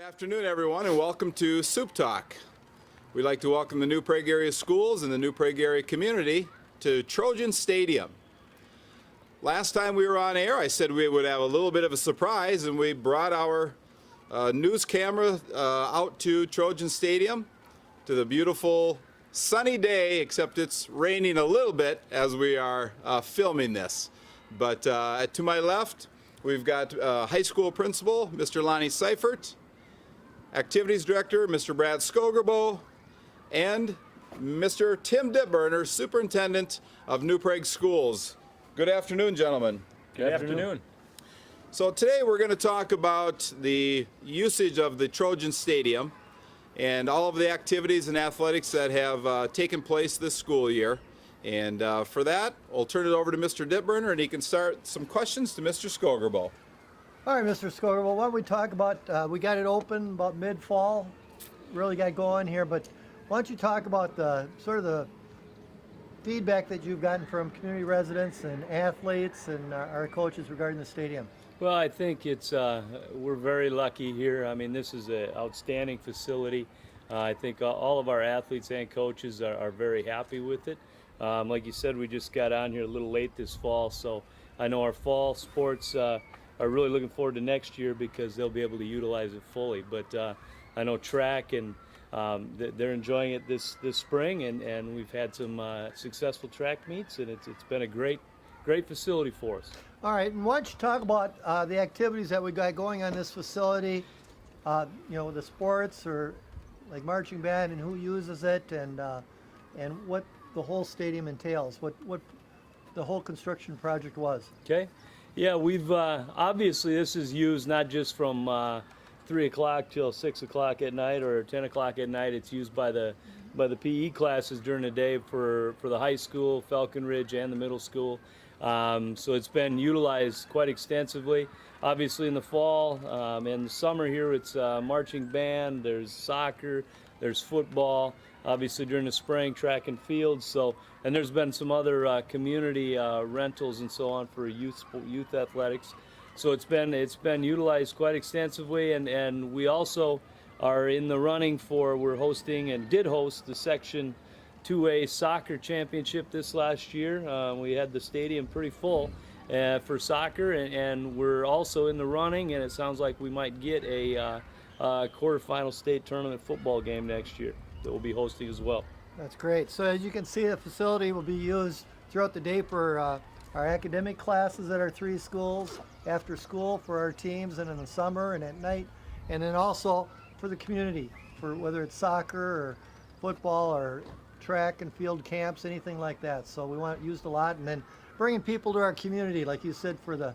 afternoon, everyone, and welcome to Supt Talk. We'd like to welcome the new Prague Area Schools and the new Prague Area community to Trojan Stadium. Last time we were on air, I said we would have a little bit of a surprise, and we brought our news camera out to Trojan Stadium, to the beautiful sunny day, except it's raining a little bit as we are filming this. But to my left, we've got high school principal, Mr. Lonnie Siefert, activities director, Mr. Brad Skogerboe, and Mr. Tim Dittberner, superintendent of New Prague Schools. Good afternoon, gentlemen. Good afternoon. So today we're going to talk about the usage of the Trojan Stadium and all of the activities and athletics that have taken place this school year. And for that, I'll turn it over to Mr. Dittberner, and he can start some questions to Mr. Skogerboe. All right, Mr. Skogerboe, why don't we talk about, we got it open about mid-fall, really got going here, but why don't you talk about the sort of the feedback that you've gotten from community residents and athletes and our coaches regarding the stadium? Well, I think it's we're very lucky here. I mean, this is an outstanding facility. I think all of our athletes and coaches are very happy with it. Like you said, we just got on here a little late this fall, so I know our fall sports are really looking forward to next year because they'll be able to utilize it fully. But I know track and they're enjoying it this spring, and we've had some successful track meets, and it's been a great facility for us. All right, and why don't you talk about the activities that we got going on this facility, you know, the sports or like marching band and who uses it, and what the whole stadium entails, what the whole construction project was. Okay. Yeah, we've obviously this is used not just from 3 o'clock till 6 o'clock at night or 10 o'clock at night. It's used by the PE classes during the day for the high school, Falcon Ridge, and the middle school. So it's been utilized quite extensively. Obviously in the fall and the summer here, it's marching band, there's soccer, there's football. Obviously during the spring, track and field. So, and there's been some other community rentals and so on for youth athletics. So it's been utilized quite extensively, and we also are in the running for, we're hosting and did host the Section 2A soccer championship this last year. We had the stadium pretty full for soccer, and we're also in the running, and it sounds like we might get a quarterfinal state tournament football game next year that we'll be hosting as well. That's great. So as you can see, the facility will be used throughout the day for our academic classes at our 3 schools, after school for our teams, and in the summer and at night, and then also for the community, for whether it's soccer or football or track and field camps, anything like that. So we want it used a lot, and then bringing people to our community, like you said, for the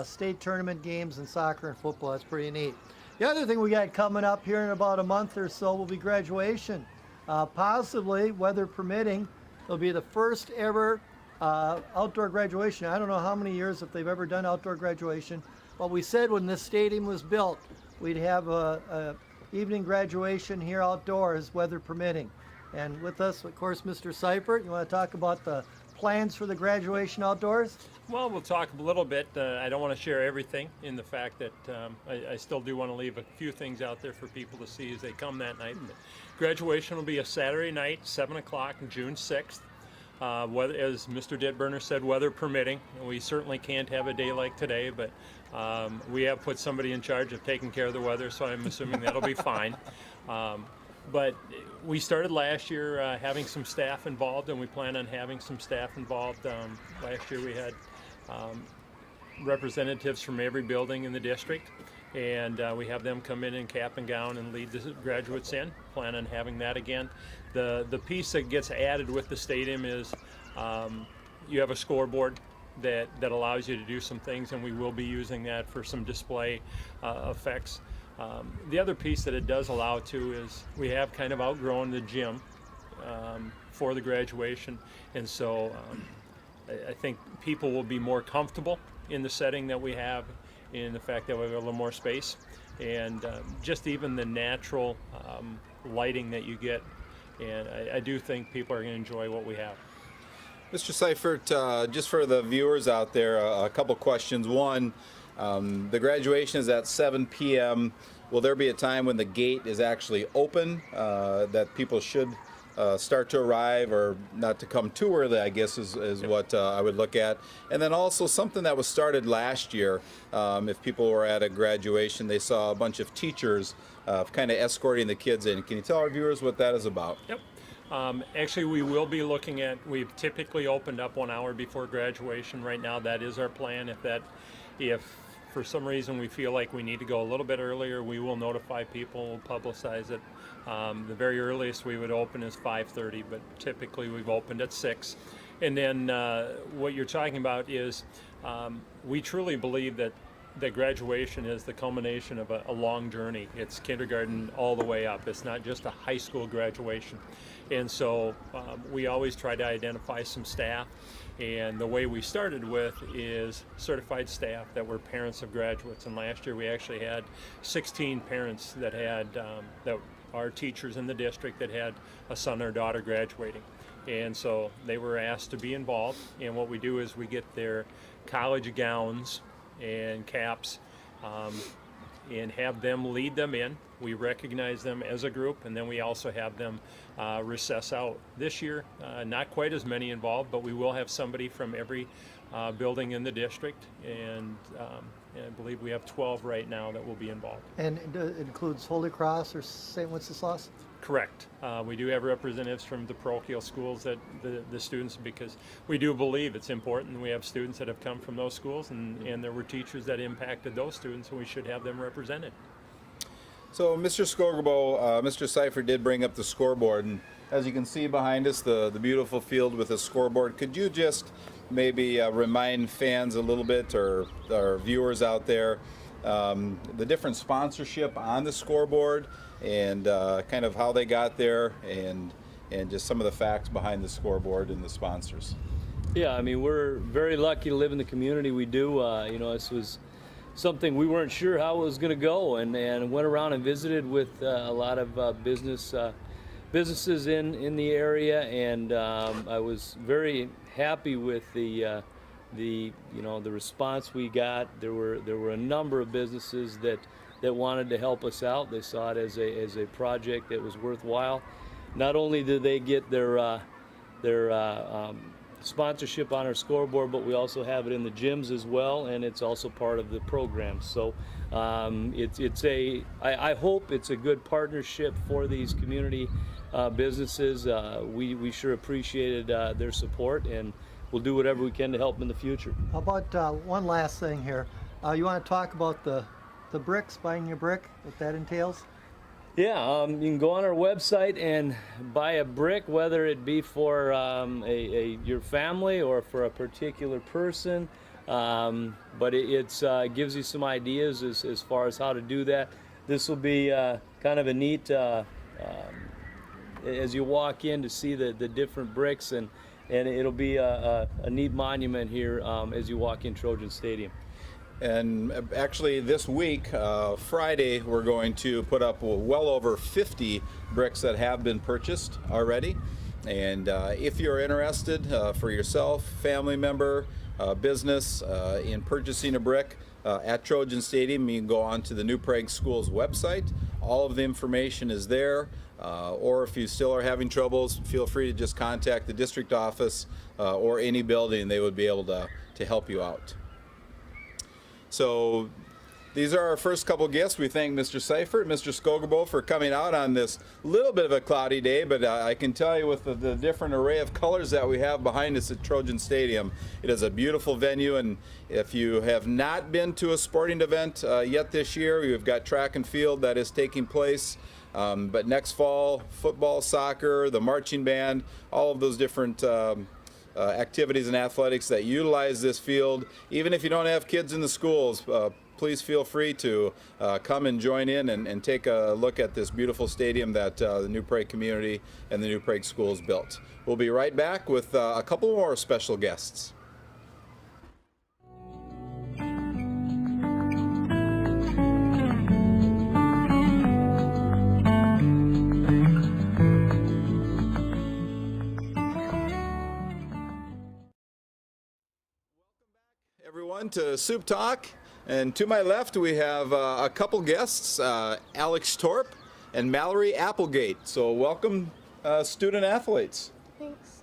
state tournament games and soccer and football. That's pretty neat. The other thing we got coming up here in about a month or so will be graduation. Possibly, weather permitting, it'll be the first ever outdoor graduation. I don't know how many years if they've ever done outdoor graduation, but we said when this stadium was built, we'd have a evening graduation here outdoors, weather permitting. And with us, of course, Mr. Siefert. You want to talk about the plans for the graduation outdoors? Well, we'll talk a little bit. I don't want to share everything in the fact that I still do want to leave a few things out there for people to see as they come that night. But graduation will be a Saturday night, 7 o'clock, June 6th. Weather, as Mr. Dittberner said, weather permitting. We certainly can't have a day like today, but we have put somebody in charge of taking care of the weather, so I'm assuming that'll be fine. But we started last year having some staff involved, and we plan on having some staff involved. Last year we had representatives from every building in the district, and we have them come in cap and gown and lead the graduates in. Plan on having that again. The piece that gets added with the stadium is you have a scoreboard that allows you to do some things, and we will be using that for some display effects. The other piece that it does allow to is we have kind of outgrown the gym for the graduation, and so I think people will be more comfortable in the setting that we have, in the fact that we have a little more space, and just even the natural lighting that you get, and I do think people are going to enjoy what we have. Mr. Siefert, just for the viewers out there, a couple questions. One, the graduation is at 7 p.m. will there be a time when the gate is actually open that people should start to arrive, or not to come too early, I guess is what I would look at. And then also something that was started last year, if people were at a graduation, they saw a bunch of teachers kind of escorting the kids in. Can you tell our viewers what that is about? Yep. Actually, we will be looking at, we've typically opened up 1 hour before graduation. Right now, that is our plan. If for some reason we feel like we need to go a little bit earlier, we will notify people, we'll publicize it. The very earliest we would open is 5:30, but typically we've opened at 6. And then what you're talking about is we truly believe that graduation is the culmination of a long journey. It's kindergarten all the way up. It's not just a high school graduation. And so we always try to identify some staff. And the way we started with is certified staff that were parents of graduates. And last year we actually had 16 parents that are teachers in the district that had a son or daughter graduating. And so they were asked to be involved. And what we do is we get their college gowns and caps and have them lead them in. We recognize them as a group, and then we also have them recess out. This year, not quite as many involved, but we will have somebody from every building in the district, and I believe we have 12 right now that will be involved. And it includes Holy Cross or St. Wenceslas? Correct. We do have representatives from the parochial schools, that the students, because we do believe it's important. We have students that have come from those schools, and there were teachers that impacted those students, and we should have them represented. So Mr. Skogerboe, Mr. Siefert did bring up the scoreboard, and as you can see behind us, the beautiful field with a scoreboard. Could you just maybe remind fans a little bit, or our viewers out there, the different sponsorship on the scoreboard, and kind of how they got there, and just some of the facts behind the scoreboard and the sponsors? Yeah, I mean, we're very lucky to live in the community we do. This was something we weren't sure how it was going to go, and went around and visited with a lot of businesses in the area, and I was very happy with the response we got. There were a number of businesses that wanted to help us out. They saw it as a project that was worthwhile. Not only did they get their sponsorship on our scoreboard, but we also have it in the gyms as well, and it's also part of the program. So I hope it's a good partnership for these community businesses. We sure appreciated their support, and we'll do whatever we can to help them in the future. How about one last thing here? You want to talk about the bricks, buying your brick, what that entails? Yeah, you can go on our website and buy a brick, whether it be for your family or for a particular person. But it gives you some ideas as far as how to do that. This will be kind of a neat, as you walk in, to see the different bricks, and it'll be a neat monument here as you walk in Trojan Stadium. And actually this week, Friday, we're going to put up well over 50 bricks that have been purchased already. And if you're interested for yourself, family member, business, in purchasing a brick at Trojan Stadium, you can go on to the New Prague Schools website. All of the information is there. Or if you still are having troubles, feel free to just contact the district office or any building. They would be able to help you out. So these are our first couple guests. We thank Mr. Siefert, Mr. Skogerboe for coming out on this little bit of a cloudy day, but I can tell you with the different array of colors that we have behind us at Trojan Stadium, it is a beautiful venue. And if you have not been to a sporting event yet this year, we've got track and field that is taking place. But next fall, football, soccer, the marching band, all of those different activities and athletics that utilize this field. Even if you don't have kids in the schools, please feel free to come and join in and take a look at this beautiful stadium that the New Prague community and the New Prague schools built. We'll be right back with a couple more special guests. Everyone to Supt Talk. And to my left, we have a couple guests, Alex Torp and Mallory Applegate. So welcome, student athletes. Thanks.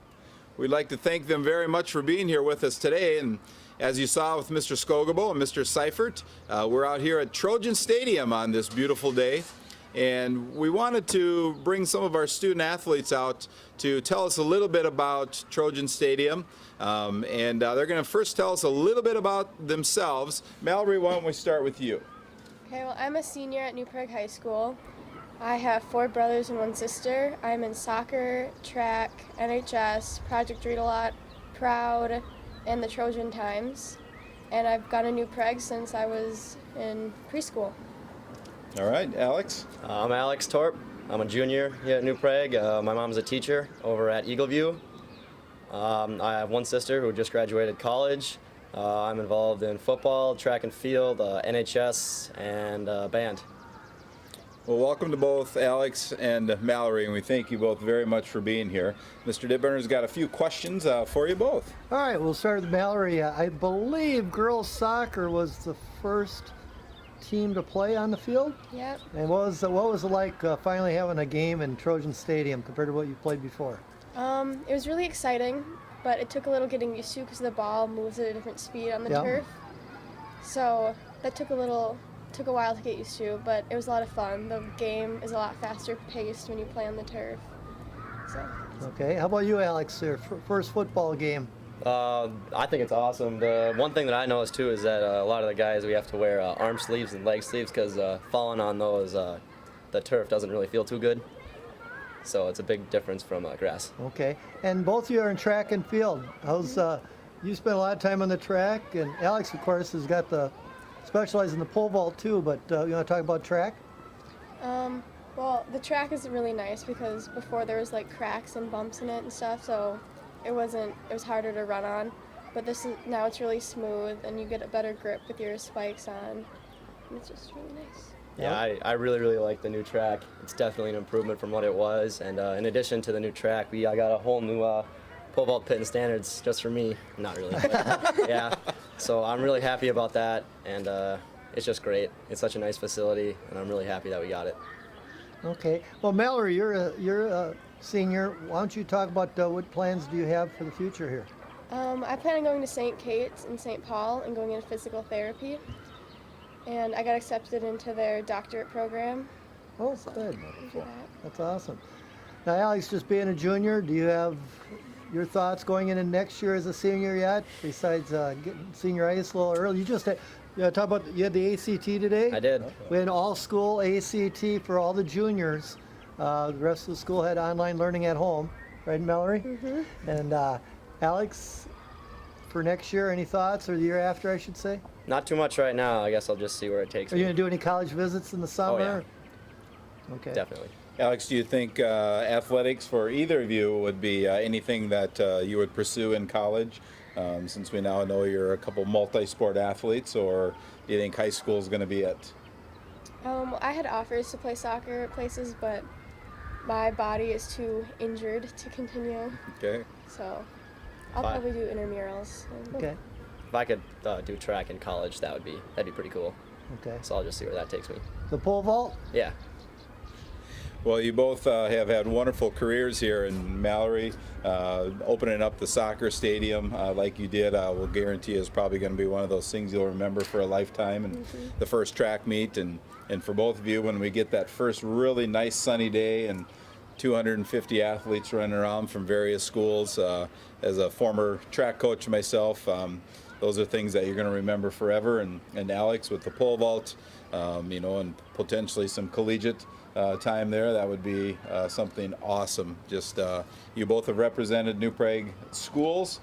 We'd like to thank them very much for being here with us today. And as you saw with Mr. Skogerboe and Mr. Siefert, we're out here at Trojan Stadium on this beautiful day. And we wanted to bring some of our student athletes out to tell us a little bit about Trojan Stadium. And they're going to first tell us a little bit about themselves. Mallory, why don't we start with you? Okay, well, I'm a senior at New Prague High School. I have 4 brothers and 1 sister. I'm in soccer, track, NHS, Project Read a Lot, Proud, and the Trojan Times. And I've gone to New Prague since I was in preschool. All right, Alex. I'm Alex Torp. I'm a junior here at New Prague. My mom's a teacher over at Eagleview. I have 1 sister who just graduated college. I'm involved in football, track and field, NHS, and band. Well, welcome to both Alex and Mallory, and we thank you both very much for being here. Mr. Dittberner's got a few questions for you both. All right, we'll start with Mallory. I believe girls soccer was the first team to play on the field. Yep. And what was it like finally having a game in Trojan Stadium compared to what you played before? It was really exciting, but it took a little getting used to because the ball moves at a different speed on the Yeah. turf. So that took a while to get used to, but it was a lot of fun. The game is a lot faster paced when you play on the turf. So Okay, how about you, Alex? Your first football game. I think it's awesome. The one thing that I noticed too is that a lot of the guys, we have to wear arm sleeves and leg sleeves because falling on those, the turf doesn't really feel too good. So it's a big difference from grass. Okay, and both of you are in track and field. How's you spent a lot of time on the track, and Alex, of course, has got the specialized in the pole vault too. But you want to talk about track? well, the track is really nice because before there was like cracks and bumps in it and stuff, so it was harder to run on. But now it's really smooth and you get a better grip with your spikes on. And it's just really nice. Yeah, I really, really like the new track. It's definitely an improvement from what it was. And in addition to the new track, I got a whole new pole vault pit and standards just for me. Not really, but yeah. So I'm really happy about that, and it's just great. It's such a nice facility, and I'm really happy that we got it. Okay. Well, Mallory, you're a senior. Why don't you talk about what plans do you have for the future here? I plan on going to St. Kate's in St. Paul and going into physical therapy. And I got accepted into their doctorate program. Oh, So, good. do that. That's awesome. Now, Alex, just being a junior, do you have your thoughts going into next year as a senior yet? Besides getting senioritis a little early, you had the ACT today. I did. We had an all-school ACT for all the juniors. The rest of the school had online learning at home, right, Mallory? Mm-hmm. And Alex, for next year, any thoughts, or the year after, I should say? Not too much right now. I guess I'll just see where it takes Are you me. going to do any college visits in the summer? Okay. Definitely. Alex, do you think athletics for either of you would be anything that you would pursue in college? Since we now know you're a couple multi-sport athletes, or do you think high school is going to be it? I had offers to play soccer at places, but my body is too injured to continue. Okay. So I'll Bye. probably do intramurals. Okay. If I could do track in college, that'd be pretty cool. Okay. So I'll just see where that takes me. The pole vault? Yeah. Well, you both have had wonderful careers here, and Mallory, opening up the soccer stadium like you did, will guarantee is probably going to be one of those things you'll remember for a lifetime. And the first track meet, and for both of you, when we get that first really nice sunny day and 250 athletes running around from various schools, as a former track coach myself, those are things that you're going to remember forever. And Alex, with the pole vault, and potentially some collegiate time there, that would be something awesome. Just you both have represented New Prague schools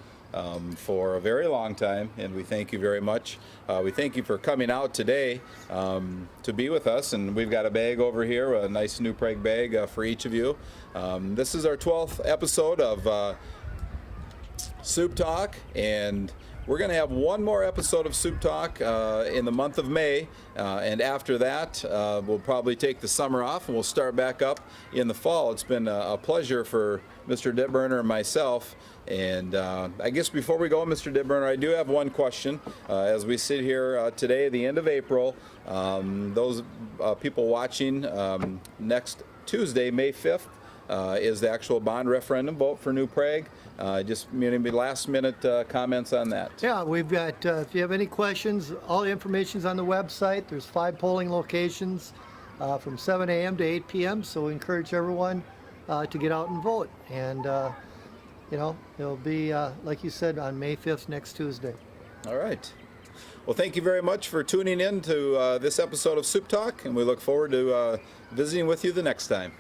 for a very long time, and we thank you very much. We thank you for coming out today to be with us, and we've got a bag over here, a nice New Prague bag for each of you. This is our 12th episode of Supt Talk, and we're going to have one more episode of Supt Talk in the month of May, and after that, we'll probably take the summer off and we'll start back up in the fall. It's been a pleasure for Mr. Dittberner and myself. And I guess before we go, Mr. Dittberner, I do have one question. As we sit here today, the end of April, those people watching, next Tuesday, May 5th, is the actual bond referendum vote for New Prague. Just maybe last minute comments on that. Yeah, we've got, if you have any questions, all the information's on the website. There's 5 polling locations from 7 a.m. to 8 p.m. So we encourage everyone to get out and vote. And, you know, it'll be, like you said, on May 5th, next Tuesday. All right. Well, thank you very much for tuning in to this episode of Supt Talk, and we look forward to visiting with you the next time.